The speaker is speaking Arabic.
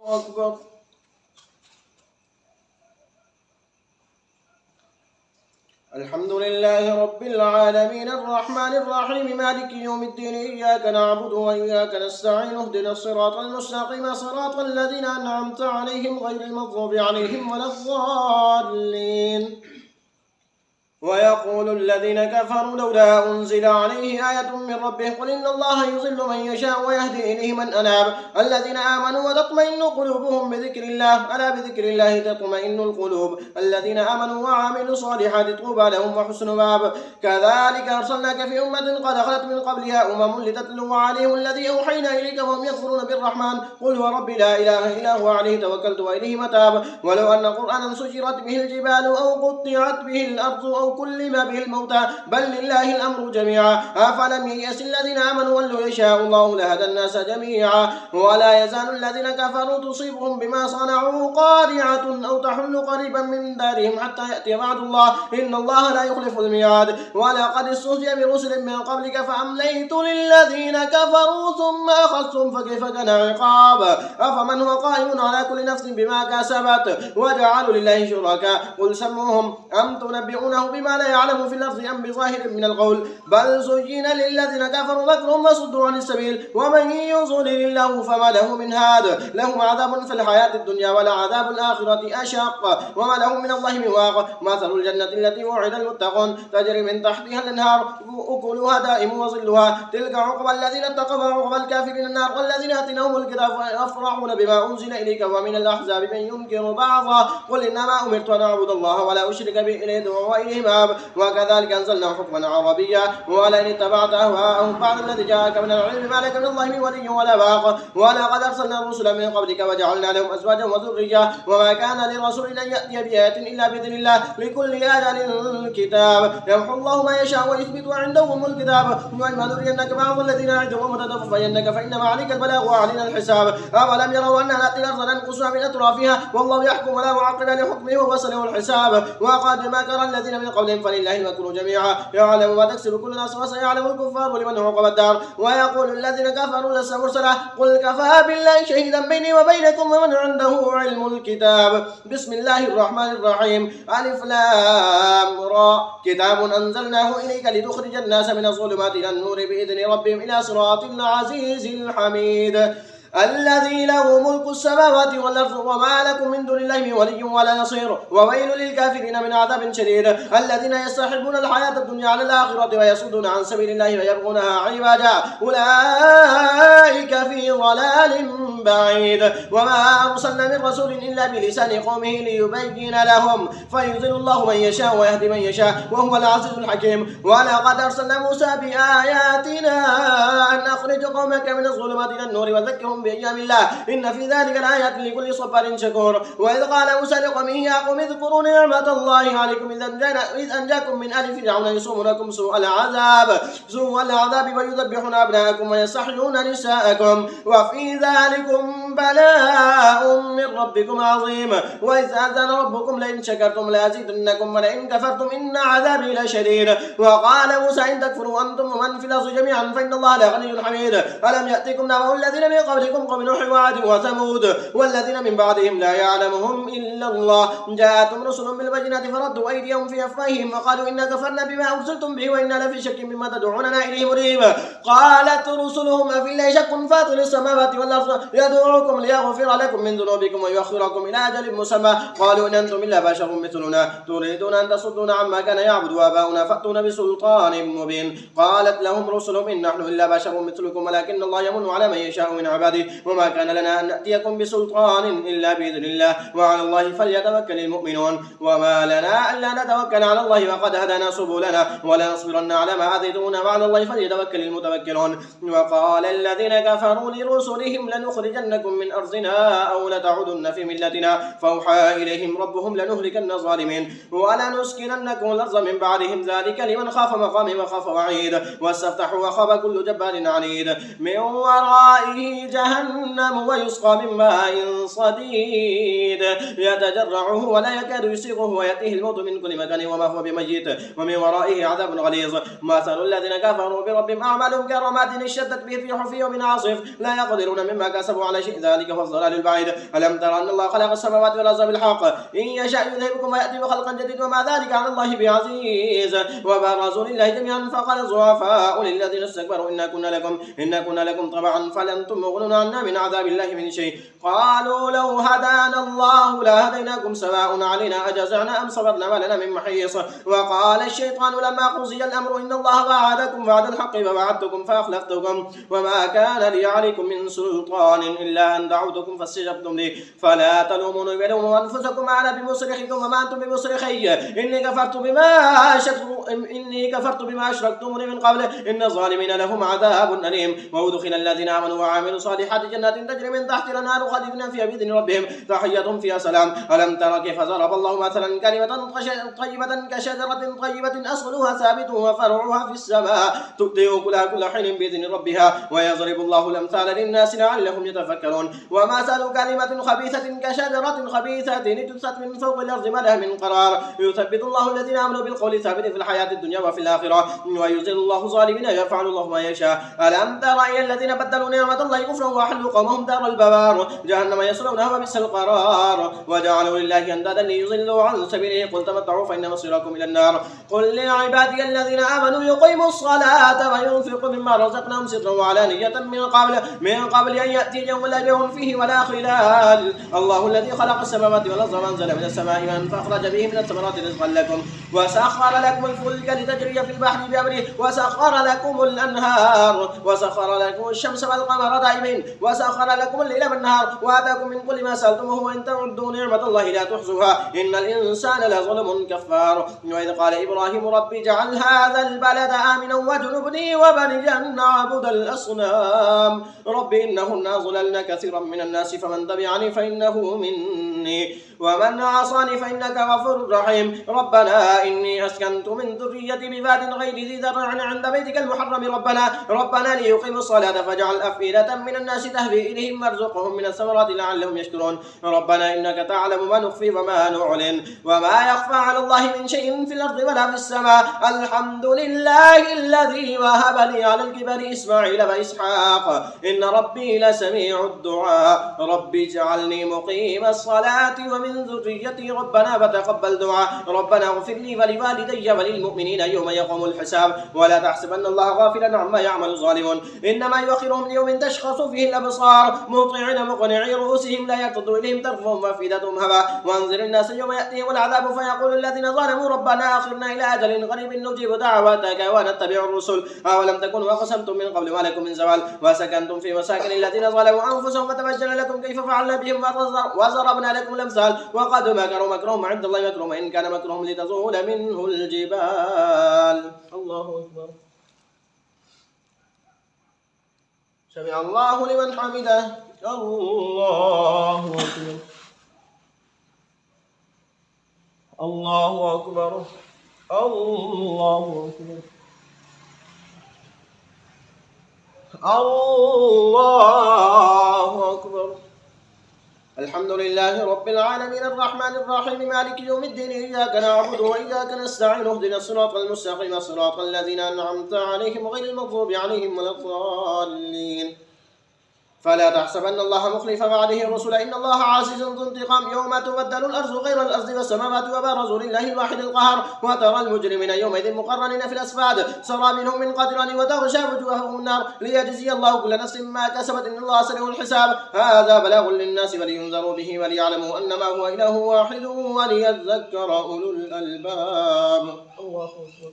أكبر. الحمد لله رب العالمين الرحمن الرحيم مالك يوم الدين إياك نعبد وإياك نستعين اهدنا الصراط المستقيم صراط الذين أنعمت عليهم غير المغضوب عليهم ولا الضالين. ويقول الذين كفروا لولا أنزل عليه آية من ربه قل إن الله يضل من يشاء ويهدي إليه من أناب الذين آمنوا وتطمئن قلوبهم بذكر الله ألا بذكر الله تطمئن القلوب الذين آمنوا وعملوا الصالحات طوبى لهم وحسن مآب. كذلك أرسلناك في أمة قد خلت من قبلها لتتلو عليهم الذي أوحينا إليك وهم يكفرون بالرحمن قل هو ربي لا إله إلا هو عليه توكلت وإليه متاب. ولو أن قرآنا سجرت به الجبال أو قطعت به الأرض أو كلم به الموتى بل لله الأمر جميعا أفلم ييأس الذين آمنوا أن لو يشاء الله لهدى الناس جميعا. ولا يزال الذين كفروا تصيبهم بما صنعوا قارعة أو تحل قريبا من دارهم حتى يأتي وعد الله إن الله لا يخلف الميعاد. ولقد استهزئ برسل من قبلك فأمليت للذين كفروا ثم أخذتهم فكيف كان عقاب. أفمن هو قائم على كل نفس بما كسبت وجعلوا لله شركاء قل سموهم أم تنبئونه بما لا يعلم في الأرض أم بظاهر من القول بل زين للذين كفروا مكرهم وصدوا عن السبيل ومن يضلل الله فما له من هاد لهم عذاب في الحياة الدنيا ولعذاب الآخرة أشق وما لهم من الله من واق. مثل الجنة التي وعد المتقون تجري من تحتها الأنهار أكلها دائم وظلها تلك عقبى الذين اتقوا وعقبى الكافرين النار. والذين آتيناهم الكتاب يفرحون بما أنزل إليك ومن الأحزاب من ينكر بعضا قل إنما أمرت أن أعبد الله ولا أشرك به وإليه مآب. وكذلك أنزلنا حكما عربيا ولئن اتبعت أهواءهم بعد الذي جاءك من العلم ما لك من الله من ولي ولا واق. ولقد أرسلنا رسلا من قبلك وجعلنا لهم أزواجا وذرية وما كان لرسول أن يأتي بآية إلا بإذن الله لكل أجل كتاب يمحو الله ما يشاء ويثبت وعنده أم الكتاب. وإما نرينك بعض الذين نعدهم وتتوفينك فإنما عليك البلاغ وعلينا الحساب. أولم يروا أننا نأتي الأرض ننقصها من أطرافها والله يحكم ولا معقب لحكمه وفصله الحساب. وقد مكر الذين من قبلهم فلله المكر جميعا يعلم ما تكسب كل نفس وسيعلم الكفار لمن عقبى الدار. ويقول الذين كفروا لست مرسلا قل كفى بالله شهيدا بيني وبينكم ومن عنده علم الكتاب. بسم الله الرحمن الرحيم ألف لام را كتاب أنزلناه إليك لتخرج الناس من الظلمات إلى النور بإذن ربهم إلى صراط العزيز الحميد الذي له ملك السماوات والأرض وما لكم من دون الله من ولي ولا نصير وويل للكافرين من عذاب شديد. الذين يستحبون الحياة الدنيا على الآخرة ويصدون عن سبيل الله ويبغونها عوجا أولئك في ضلال بعيد. وما أرسلنا من رسول إلا بلسان قومه ليبين لهم فيضل الله من يشاء ويهدي من يشاء وهو العزيز الحكيم. ولقد أرسلنا موسى بآياتنا أن أخرج قومك من الظلمات إلى النور وذكرهم بأيام الله إن في ذلك الآيات لكل صبر شكور. وإذ قال موسى لقومه يا قوم اذكروا نعمة الله عليكم إذ أنجاكم من آل فرعون يصومونكم سوء العذاب ويذبحون أبناءكم ويستحيون نساءكم وفي ذلكم بلاء من ربكم عظيم. وإذ أذن ربكم لئن شكرتم لأزيدنكم ولئن كفرتم إن عذابي لشديد. وقال موسى إن تكفروا أنتم ومن في الأرض جميعا فإن الله لغني حميد. ألم يأتكم نبأ الذين من قبلكم قوم نوح وعاد وثمود والذين من بعدهم لا يعلمهم إلا الله جاءتهم رسل بالبينات فردوا أيديهم في أفواههم وقالوا إنا كفرنا بما أرسلتم به وإنا لفي شك مما تدعوننا إليه مريب. قالت رسلهم أفي الله شك فاطر السماوات والأرض يدعوكم ليغفر لكم من ذنوبكم ويؤخركم إلى أجل مسمى قالوا إن أنتم إلا بشر مثلنا تريدون أن تصدونا عما كان يعبد آباؤنا فأتونا بسلطان مبين. قالت لهم رسلهم إن نحن إلا بشر مثلكم ولكن الله يمن على من يشاء من عباده وما كان لنا أن نأتيكم بسلطان إلا بإذن الله وعلى الله فليتوكل المؤمنون. وما لنا ألا نتوكل على الله وقد هدانا سبلنا ولا نصبرن على ما آذيتمونا وعلى الله فليتوكل المتوكلون. وقال الذين كفروا لرسلهم لنخرجنكم من أرضنا أو لتعودن لتدخلن في ملتنا فأوحى إليهم ربهم لنهلكن الظالمين ولنسكننكم الأرض من بعدهم ذلك لمن خاف مقامي وخاف وعيد واستفتحوا وخاب كل جبار عنيد من ورائه جهنم ويسقى من ماء صديد يتجرعه ولا يكاد يسيغه ويأتيه الموت من كل مكان وما هو بميت ومن ورائه عذاب غليظ مثل الذين كفروا بربهم أعمالهم كرماد اشتدت به الريح في يوم عاصف لا يقدرون مما كسبوا على شيء ذلك هو الضلال البعيد ألم تر أن الله خلق السماوات والأرض بالحق إن يشاء يذهبكم ويأتي بخلق جديد وما ذلك على الله بعزيز وبرزوا لله جميعا فقال الضعفاء للذين استكبروا إنا كنا لكم طبعا فلنتم مغنون عنا من عذاب الله من شيء قالوا لو هدانا الله لهديناكم سواء علينا أجزعنا أم صبرنا ما لنا من محيص وقال الشيطان لما قضي الأمر إن الله وعدكم وعد الحق ووعدتكم فأخلفتكم وما كان لي عليكم من سلطان إلا أن دعوتكم فاستجبتم لي فلا تلوموني ولوموا أنفسكم أنا بمصرخكم وما أنتم بمصرخي إني كفرت بما أشركتموني من قبل إن الظالمين لهم عذاب أليم وأدخل الذين آمنوا وعملوا الصالحات جنات تجري من تحت الأنهار خالدين فيها بإذن ربهم تحيتهم فيها سلام ألم تر كيف ضرب الله مثلا كلمة طيبة كشجرة طيبة أصلها ثابت وفرعها في السماء تؤتي أكلها كل حين بإذن ربها ويضرب الله الأمثال للناس لعلهم يتفكرون ومثل كلمة خبيثة كشجرة خبيثة اجتثت من فوق الأرض ما لها من قرار يثبت الله الذين آمنوا بالقول الثابت في الحياة الدنيا وفي الآخرة ويذل الله الظالمين يفعل الله ما يشاء ألم تر إلى الذين بدلوا نعمة الله كفرا وأحلوا قومهم دار البوار جهنم يصلونها وبئس القرار وجعلوا لله أندادا ليضلوا عن سبيله قل تمتعوا فإن مصيركم إلى النار قل لعبادي الذين آمنوا يقيموا الصلاة وينفقوا مما رزقناهم سرا وعلانية من قبل أن يأتي يوم لا بيع فيه ولا خلال الله الذي خلق السماوات والأرض وأنزل من السماء ماء فأخرج به من الثمرات رزقا لكم وسخر لكم الفلك لتجري في البحر بأمره وسخر لكم الأنهار وسخر لكم الشمس والقمر دائبين وسخر لكم الليل والنهار وآتاكم من كل ما سألتموه وإن تعدوا نعمة الله لا تحصوها إن الإنسان لظلم كفار وإذ قال إبراهيم ربي اجعل هذا البلد آمنا واجنبني وبني أن نعبد الأصنام ربي إنهن أضللن كثيرا من الناس فمن تبعني فإنه مني ومن عصاني فإنك غفور رحيم ربنا إني أسكنت من ذريتي بواد غير ذي زرع عند بيتك المحرم ربنا ليقيموا الصلاة فاجعل أفئدة من الناس تهوي إليهم وارزقهم من الثمرات لعلهم يشكرون ربنا إنك تعلم ما نخفي وما نعلن وما يخفى على الله من شيء في الأرض ولا في السماء الحمد لله الذي وهب لي على الكبر إسماعيل وإسحاق إن ربي لسميع الدعاء ربي اجعلني مقيم الصلاة ومن ذريتي ربنا فتقبل دعاء ربنا اغفر لي ولوالدي وللمؤمنين يوم يقوم الحساب ولا تحسبن الله غافلا عما يعمل الظالمون إنما يؤخرهم ليوم تشخص فيه الأبصار مهطعين مقنعي رؤوسهم لا يرتد إليهم طرفهم وأفئدتهم هواء وأنذر الناس يوم يأتيهم العذاب فيقول الذين ظلموا ربنا أخرنا إلى أجل قريب نجيب دعواتك ونتبع الرسل أولم تكونوا أقسمتم من قبل ما لكم من زوال وسكنتم في مساكن الذين ظلموا أنفسهم فتبين لكم كيف فعلنا بهم وضربنا لكم الأمثال وقد مكروا مكرهم عند الله مكرهم إن كان مكرهم لتزول منه الجبال الله أكبر سمع الله لمن حمده الله أكبر الله أكبر الله أكبر الله أكبر الحمد لله رب العالمين الرحمن الرحيم مالك يوم الدين إياك نعبد وإياك نستعين اهدنا الصراط المستقيم صراط الذين أنعمت عليهم غير المغضوب عليهم ولا الضالين فلا تحسبن الله مخلف وعده الرسل إن الله عزيز ذو انتقام يوم تبدل الأرض غير الأرض والسماوات وبرزوا لله الواحد القهار وترى المجرمين يومئذ مقرنين في الأصفاد سرابيلهم من قدران وتغشى وجوههم النار ليجزي الله كل نفس ما كسبت إن الله سريع الحساب هذا بلاغ للناس ولينذروا به وليعلموا أنما هو إله واحد وليذكر أولو الألباب الله أكبر